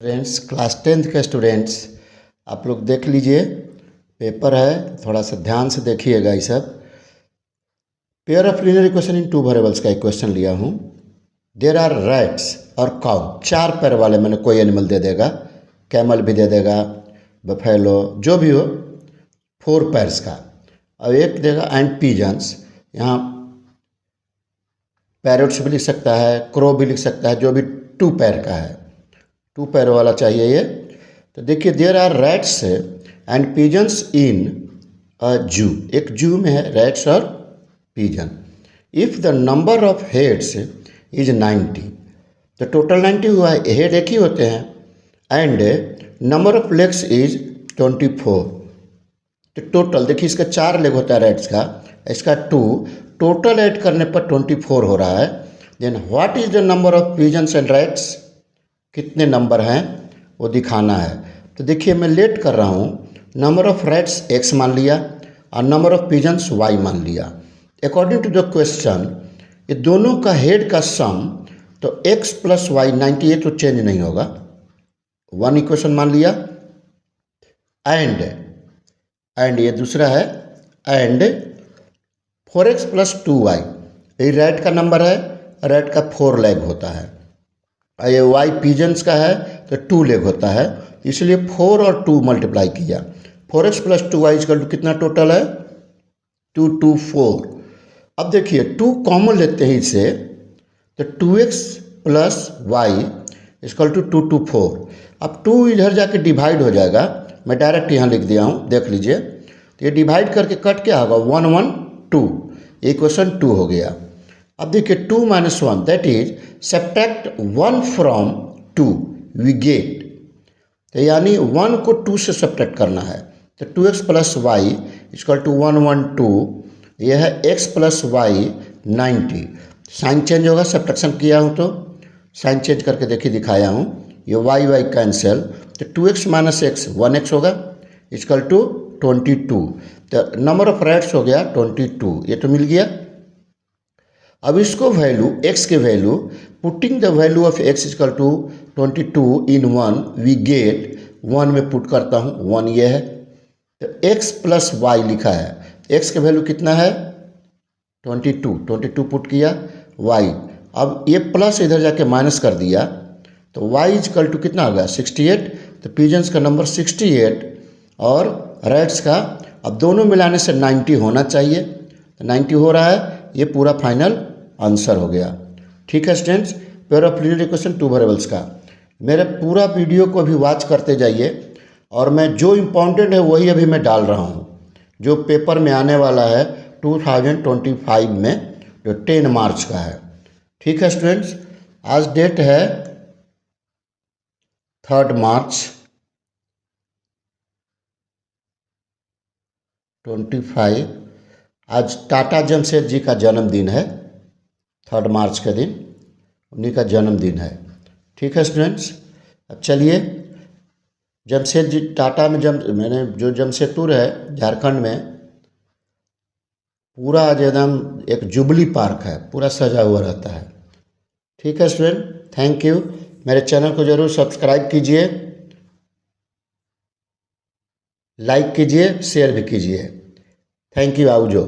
Friends, class 10th के students आप लोग देख लीजिए, पेपर है, थोड़ा सा ध्यान से देखिएगा। ये सब pair of linear equation in two variables का एक क्वेश्चन लिया हूँ। देयर आर रैट्स और काउ, चार पैर वाले मैंने कोई एनिमल दे देगा, कैमल भी दे देगा, बफेलो जो भी हो, 4 पैर्स का, और एक देगा एंड पिजन्स। यहाँ पैरट्स भी लिख सकता है, क्रो भी लिख सकता है, जो भी 2 पैर का है, 2 पैर वाला चाहिए ये। तो देखिए, there are rats and pigeons in a zoo, एक जू में है रैट्स और pigeon. If the number of heads is 90, तो टोटल 90 हुआ है, हेड एक ही होते हैं, and number of legs is 24। तो टोटल देखिए, इसका 4 लेग होता है रैट्स का, इसका 2, टोटल ऐड करने पर 24 हो रहा है। Then what is the number of pigeons and rats, कितने नंबर हैं वो दिखाना है। तो देखिए, मैं लेट कर रहा हूँ, नंबर ऑफ रैट्स x मान लिया और नंबर ऑफ पिजन्स y मान लिया। अकॉर्डिंग टू द क्वेश्चन ये दोनों का हेड का सम, तो x प्लस वाई 90, ये तो चेंज नहीं होगा, 1 इक्वेशन मान लिया। एंड ये दूसरा है, एंड 4x प्लस 2y, ये रैट का नंबर है, रैट का 4 लेग होता है, और ये वाई पिजन्स का है तो 2 लेग होता है, इसलिए 4 और 2 मल्टीप्लाई किया। 4x plus 2y equal to कितना टोटल है, 2 2 4। अब देखिए 2 कॉमन लेते हैं इससे, तो 2x plus Y equal to 2 2 4। अब 2 इधर जाके डिवाइड हो जाएगा, मैं डायरेक्ट यहाँ लिख दिया हूँ, देख लीजिए। तो ये डिवाइड करके कट क्या होगा, 1 1 2, इक्वेशन 2 हो गया। अब देखिए 2 minus 1 that is subtract 1 from 2 we get, तो यानी 1 को 2 से सब्ट्रैक्ट करना है। तो 2x plus Y equal to 1 1 2, यह है x plus y 90। Sign change होगा, सब्ट्रैक्शन किया हूँ तो साइन चेंज करके देखिए दिखाया हूँ, ये y कैंसिल, तो 2x माइनस एक्स 1x होगा इक्वल टू 22। तो नंबर ऑफ रैट्स हो गया 22, ये तो मिल गया। अब इसको वैल्यू x के value, putting the value of x equal to 22 in 1 we get 1 में पुट करता हूँ, 1 ये है, तो x प्लस वाई लिखा है, x के वैल्यू कितना है 22 पुट किया, y, अब ये प्लस इधर जाके माइनस कर दिया, तो y इक्वल टू कितना हो गया 68। तो पिजन्स का नंबर 68 और रैट्स का, अब दोनों मिलाने से 90 होना चाहिए, तो 90 हो रहा है, ये पूरा फाइनल आंसर हो गया। ठीक है students, pair of linear equation two variables का मेरे पूरा वीडियो को अभी वॉच करते जाइए, और मैं जो इम्पोर्टेंट है वही अभी मैं डाल रहा हूँ, जो पेपर में आने वाला है 2025 में, जो 10 मार्च का है। ठीक है स्टूडेंट्स, आज डेट है 3 मार्च 25, आज टाटा जमशेद जी का जन्मदिन है, 3 मार्च के दिन उन्हीं का जन्मदिन है। ठीक है स्टूडेंट्स, अब चलिए, जमशेद जी टाटा में मैंने जो जमशेदपुर है झारखंड में, पूरा आज एकदम एक जुबली पार्क है, पूरा सजा हुआ रहता है। ठीक है स्टूडेंट, थैंक यू। मेरे चैनल को ज़रूर सब्सक्राइब कीजिए, लाइक कीजिए, शेयर भी कीजिए। थैंक यू, आओ जो।